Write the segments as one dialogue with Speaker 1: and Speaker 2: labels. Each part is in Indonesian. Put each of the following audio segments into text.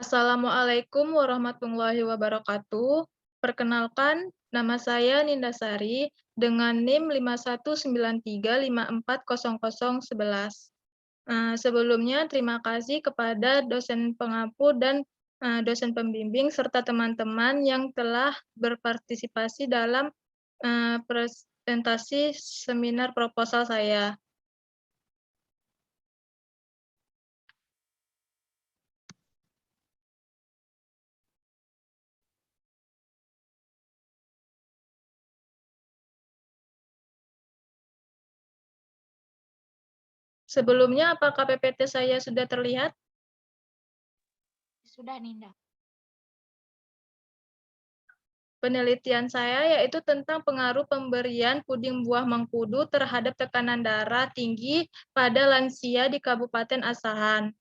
Speaker 1: Assalamualaikum warahmatullahi wabarakatuh. Perkenalkan, nama saya Nindasari dengan NIM 5193540011. Sebelumnya, terima kasih kepada dosen pengampu dan dosen pembimbing serta teman-teman yang telah berpartisipasi dalam presentasi seminar proposal saya. Sebelumnya, apakah PPT saya sudah terlihat?
Speaker 2: Sudah, Ninda.
Speaker 1: Penelitian saya yaitu tentang pengaruh pemberian puding buah mengkudu terhadap tekanan darah tinggi pada lansia di Kabupaten Asahan.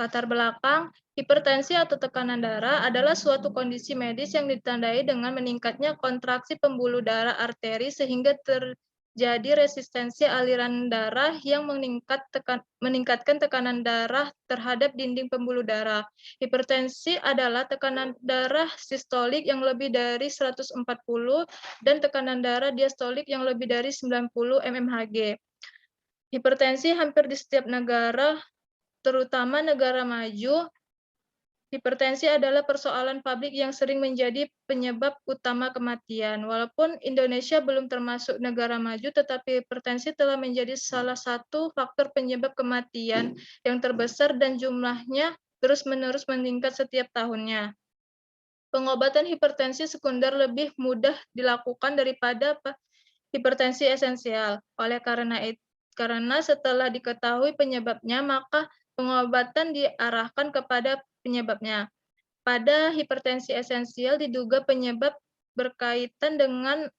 Speaker 1: Latar belakang, hipertensi atau tekanan darah adalah suatu kondisi medis yang ditandai dengan meningkatnya kontraksi pembuluh darah arteri sehingga terjadi resistensi aliran darah yang meningkatkan tekanan darah terhadap dinding pembuluh darah. Hipertensi adalah tekanan darah sistolik yang lebih dari 140 dan tekanan darah diastolik yang lebih dari 90 mmHg. Hipertensi hampir di setiap negara, terutama negara maju, hipertensi adalah persoalan publik yang sering menjadi penyebab utama kematian. Walaupun Indonesia belum termasuk negara maju, tetapi hipertensi telah menjadi salah satu faktor penyebab kematian yang terbesar dan jumlahnya terus-menerus meningkat setiap tahunnya. Pengobatan hipertensi sekunder lebih mudah dilakukan daripada hipertensi esensial. Karena setelah diketahui penyebabnya, maka pengobatan diarahkan kepada penyebabnya. Pada hipertensi esensial diduga penyebab berkaitan dengan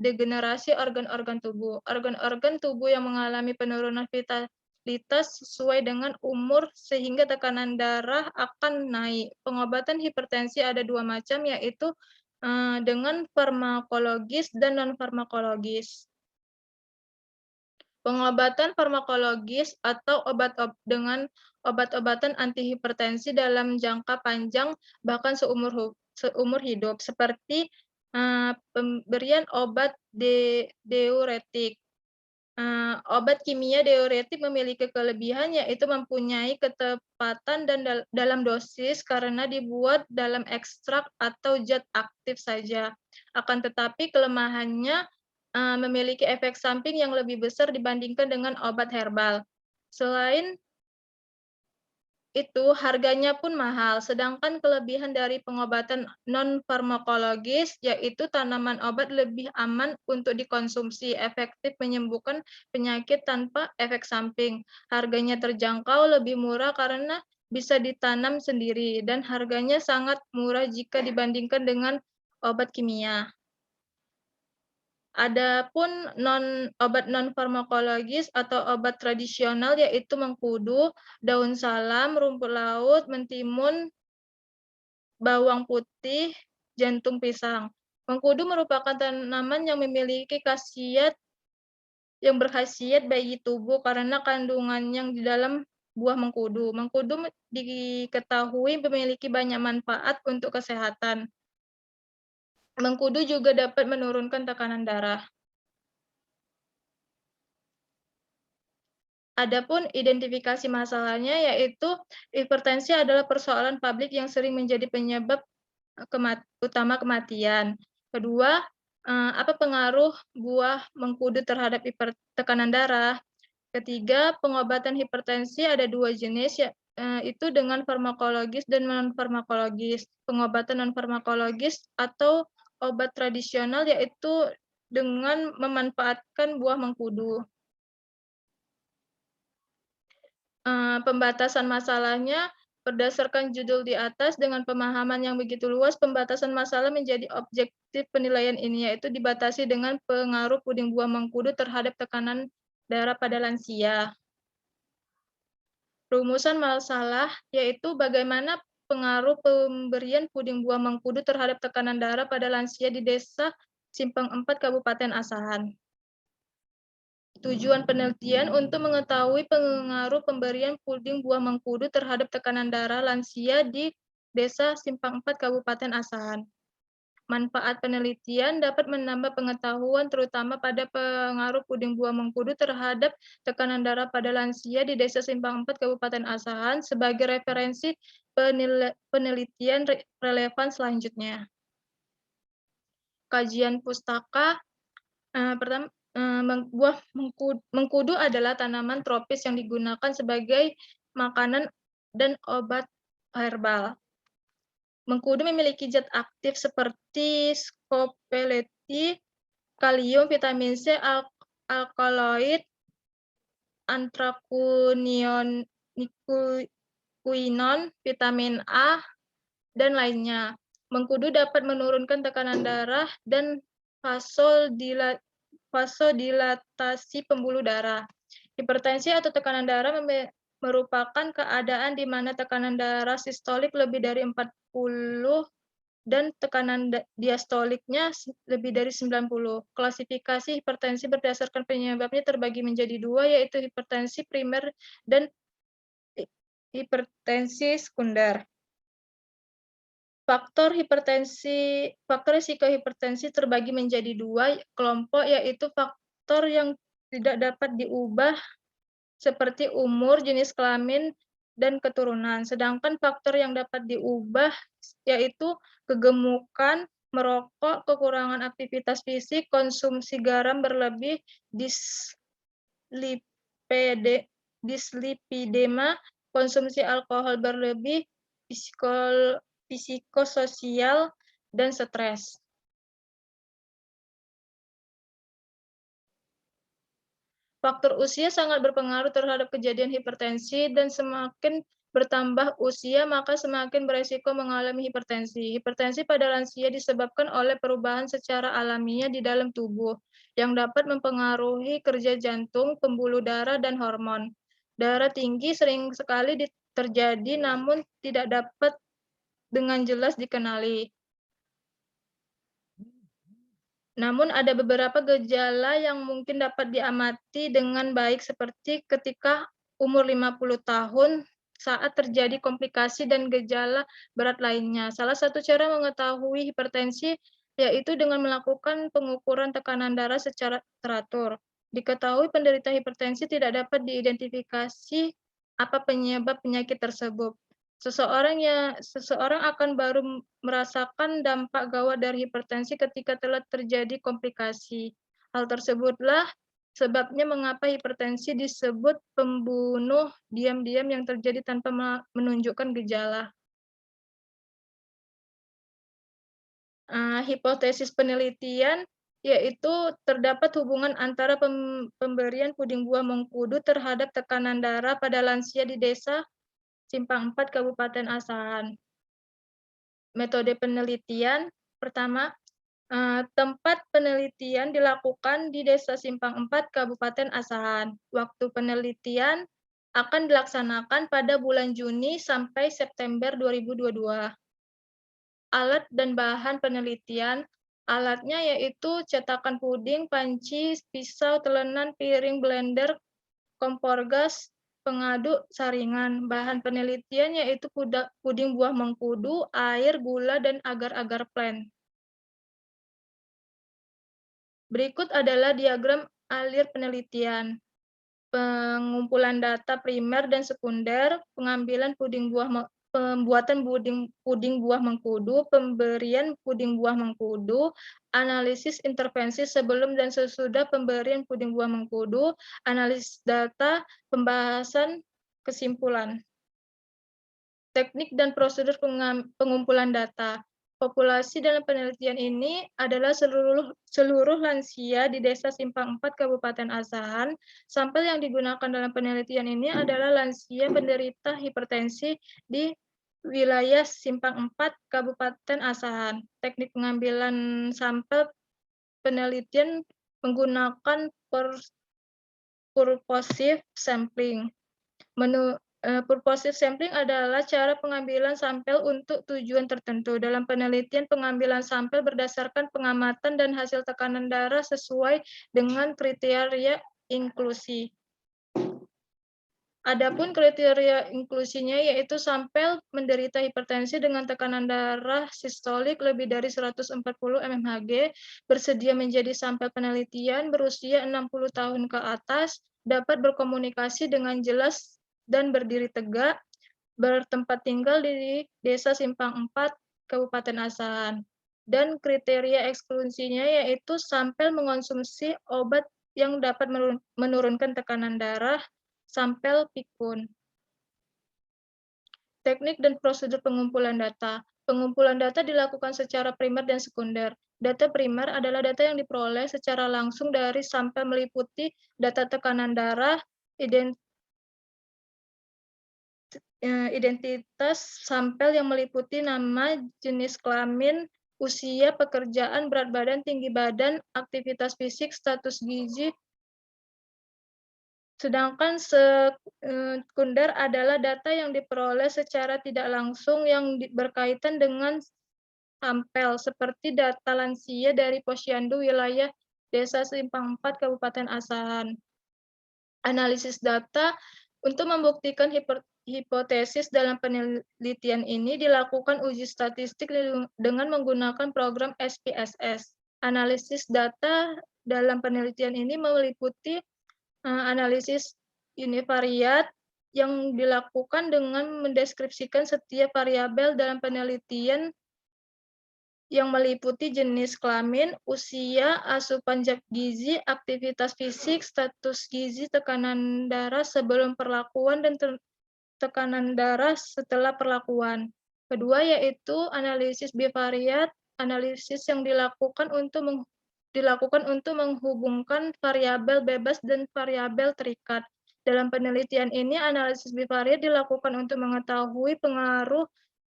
Speaker 1: degenerasi organ-organ tubuh. Organ-organ tubuh yang mengalami penurunan vitalitas sesuai dengan umur sehingga tekanan darah akan naik. Pengobatan hipertensi ada dua macam, yaitu dengan farmakologis dan non-farmakologis. Pengobatan farmakologis atau dengan obat-obatan antihipertensi dalam jangka panjang bahkan seumur hidup, seperti pemberian obat diuretik. Obat kimia diuretik memiliki kelebihan yaitu mempunyai ketepatan dan dalam dosis karena dibuat dalam ekstrak atau zat aktif saja. Akan tetapi kelemahannya memiliki efek samping yang lebih besar dibandingkan dengan obat herbal. Selain itu, harganya pun mahal, sedangkan kelebihan dari pengobatan non-farmakologis, yaitu tanaman obat lebih aman untuk dikonsumsi, efektif menyembuhkan penyakit tanpa efek samping. Harganya terjangkau, lebih murah karena bisa ditanam sendiri, dan harganya sangat murah jika dibandingkan dengan obat kimia. Adapun obat non-farmakologis atau obat tradisional yaitu mengkudu, daun salam, rumput laut, mentimun, bawang putih, jantung pisang. Mengkudu merupakan tanaman yang memiliki berkhasiat bagi tubuh karena kandungan yang di dalam buah mengkudu. Mengkudu diketahui memiliki banyak manfaat untuk kesehatan. Mengkudu juga dapat menurunkan tekanan darah. Adapun identifikasi masalahnya yaitu hipertensi adalah persoalan publik yang sering menjadi penyebab utama kematian. Kedua, apa pengaruh buah mengkudu terhadap tekanan darah? Ketiga, pengobatan hipertensi ada dua jenis, itu dengan farmakologis dan non-farmakologis. Pengobatan non-farmakologis atau obat tradisional yaitu dengan memanfaatkan buah mengkudu. Pembatasan masalahnya, berdasarkan judul di atas, dengan pemahaman yang begitu luas, pembatasan masalah menjadi objektif penilaian ini, yaitu dibatasi dengan pengaruh puding buah mengkudu terhadap tekanan darah pada lansia. Rumusan masalah, yaitu bagaimana pengaruh pemberian puding buah mengkudu terhadap tekanan darah pada lansia di Desa Simpang 4, Kabupaten Asahan. Tujuan penelitian untuk mengetahui pengaruh pemberian puding buah mengkudu terhadap tekanan darah lansia di Desa Simpang 4 Kabupaten Asahan. Manfaat penelitian dapat menambah pengetahuan terutama pada pengaruh puding buah mengkudu terhadap tekanan darah pada lansia di Desa Simpang 4 Kabupaten Asahan sebagai referensi penelitian relevan selanjutnya. Kajian pustaka pertama, buah mengkudu adalah tanaman tropis yang digunakan sebagai makanan dan obat herbal. Mengkudu memiliki zat aktif seperti skopeleti, kalium, vitamin C, alkaloid, antrakunion, vitamin A, dan lainnya. Mengkudu dapat menurunkan tekanan darah dan vasodilatasi pembuluh darah. Hipertensi atau tekanan darah merupakan keadaan di mana tekanan darah sistolik lebih dari 40 dan tekanan diastoliknya lebih dari 90. Klasifikasi hipertensi berdasarkan penyebabnya terbagi menjadi dua, yaitu hipertensi primer dan hipertensi sekunder. Faktor risiko hipertensi terbagi menjadi dua kelompok, yaitu faktor yang tidak dapat diubah seperti umur, jenis kelamin, dan keturunan. Sedangkan faktor yang dapat diubah yaitu kegemukan, merokok, kekurangan aktivitas fisik, konsumsi garam berlebih, dislipidema, konsumsi alkohol berlebih, psikososial, dan stres. Faktor usia sangat berpengaruh terhadap kejadian hipertensi, dan semakin bertambah usia maka semakin beresiko mengalami hipertensi. Hipertensi pada lansia disebabkan oleh perubahan secara alamiah di dalam tubuh yang dapat mempengaruhi kerja jantung, pembuluh darah, dan hormon. Darah tinggi sering sekali terjadi namun tidak dapat dengan jelas dikenali. Namun ada beberapa gejala yang mungkin dapat diamati dengan baik seperti ketika umur 50 tahun saat terjadi komplikasi dan gejala berat lainnya. Salah satu cara mengetahui hipertensi yaitu dengan melakukan pengukuran tekanan darah secara teratur. Diketahui penderita hipertensi tidak dapat diidentifikasi apa penyebab penyakit tersebut. Seseorang akan baru merasakan dampak gawat dari hipertensi ketika telah terjadi komplikasi. Hal tersebutlah sebabnya mengapa hipertensi disebut pembunuh diam-diam yang terjadi tanpa menunjukkan gejala. Hipotesis penelitian yaitu terdapat hubungan antara pemberian puding buah mengkudu terhadap tekanan darah pada lansia di Desa Simpang 4 Kabupaten Asahan. Metode penelitian pertama, tempat penelitian dilakukan di Desa Simpang 4 Kabupaten Asahan. Waktu penelitian akan dilaksanakan pada bulan Juni sampai September 2022. Alat dan bahan penelitian. Alatnya yaitu cetakan puding, panci, pisau, telenan, piring, blender, kompor gas, pengaduk, saringan. Bahan penelitian yaitu puding buah mengkudu, air, gula, dan agar-agar plant. Berikut adalah diagram alir penelitian. Pengumpulan data primer dan sekunder, pembuatan puding buah mengkudu, pemberian puding buah mengkudu, analisis intervensi sebelum dan sesudah pemberian puding buah mengkudu, analisis data, pembahasan kesimpulan. Teknik dan prosedur pengumpulan data. Populasi dalam penelitian ini adalah seluruh lansia di Desa Simpang 4 Kabupaten Asahan. Sampel yang digunakan dalam penelitian ini adalah lansia penderita hipertensi di wilayah Simpang 4 Kabupaten Asahan. Teknik pengambilan sampel penelitian menggunakan purposive sampling. Purposive sampling adalah cara pengambilan sampel untuk tujuan tertentu. Dalam penelitian, pengambilan sampel berdasarkan pengamatan dan hasil tekanan darah sesuai dengan kriteria inklusi. Adapun kriteria inklusinya yaitu sampel menderita hipertensi dengan tekanan darah sistolik lebih dari 140 mmHg, bersedia menjadi sampel penelitian, berusia 60 tahun ke atas, dapat berkomunikasi dengan jelas dan berdiri tegak, bertempat tinggal di Desa Simpang 4, Kabupaten Asahan. Dan kriteria eksklusinya yaitu sampel mengonsumsi obat yang dapat menurunkan tekanan darah, sampel pikun. Teknik dan prosedur pengumpulan data. Pengumpulan data dilakukan secara primer dan sekunder. Data primer adalah data yang diperoleh secara langsung dari sampel meliputi data tekanan darah, identitas sampel yang meliputi nama, jenis kelamin, usia, pekerjaan, berat badan, tinggi badan, aktivitas fisik, status gizi. Sedangkan sekunder adalah data yang diperoleh secara tidak langsung yang berkaitan dengan sampel, seperti data lansia dari Posyandu wilayah Desa Simpang 4, Kabupaten Asahan. Analisis data untuk membuktikan hipotesis dalam penelitian ini dilakukan uji statistik dengan menggunakan program SPSS. Analisis data dalam penelitian ini meliputi analisis univariat yang dilakukan dengan mendeskripsikan setiap variabel dalam penelitian yang meliputi jenis kelamin, usia, asupan zat gizi, aktivitas fisik, status gizi, tekanan darah sebelum perlakuan, dan tekanan darah setelah perlakuan. Kedua yaitu analisis bivariat, analisis yang dilakukan untuk menghubungkan variabel bebas dan variabel terikat. Dalam penelitian ini, analisis bivariat dilakukan untuk mengetahui pengaruh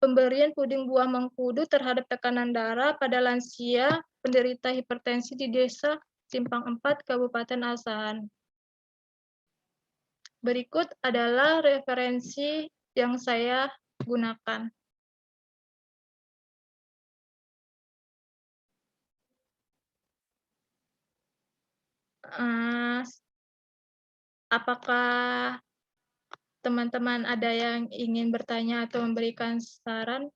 Speaker 1: pemberian puding buah mengkudu terhadap tekanan darah pada lansia penderita hipertensi di Desa Simpang 4, Kabupaten Asahan. Berikut adalah referensi yang saya gunakan. Apakah teman-teman ada yang ingin bertanya atau memberikan saran?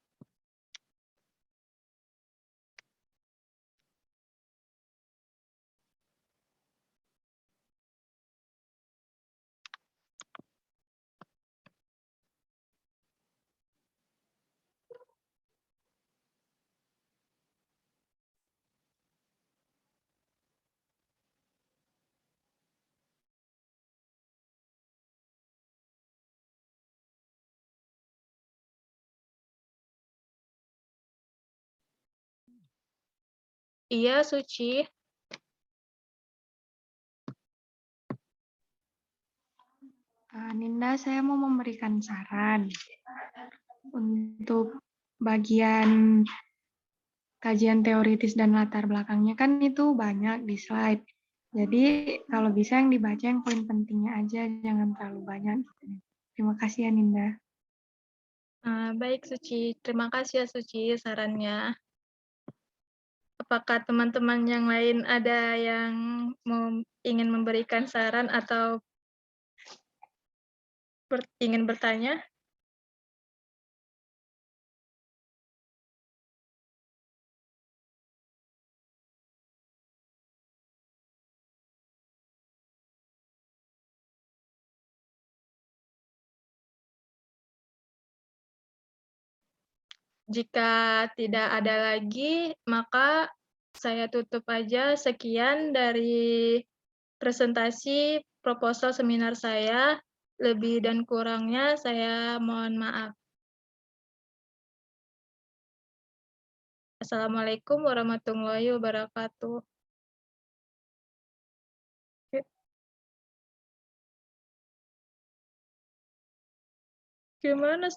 Speaker 1: Iya, Suci.
Speaker 2: Ninda, saya mau memberikan saran untuk bagian kajian teoritis dan latar belakangnya kan itu banyak di slide. Jadi kalau bisa yang dibaca yang poin pentingnya aja, jangan terlalu banyak. Terima kasih ya Ninda.
Speaker 1: Baik, Suci. Terima kasih ya, Suci, sarannya. Apakah teman-teman yang lain ada yang ingin memberikan saran atau ingin bertanya? Jika tidak ada lagi, maka saya tutup aja. Sekian dari presentasi proposal seminar saya. Lebih dan kurangnya saya mohon maaf. Assalamualaikum warahmatullahi wabarakatuh. Gimana,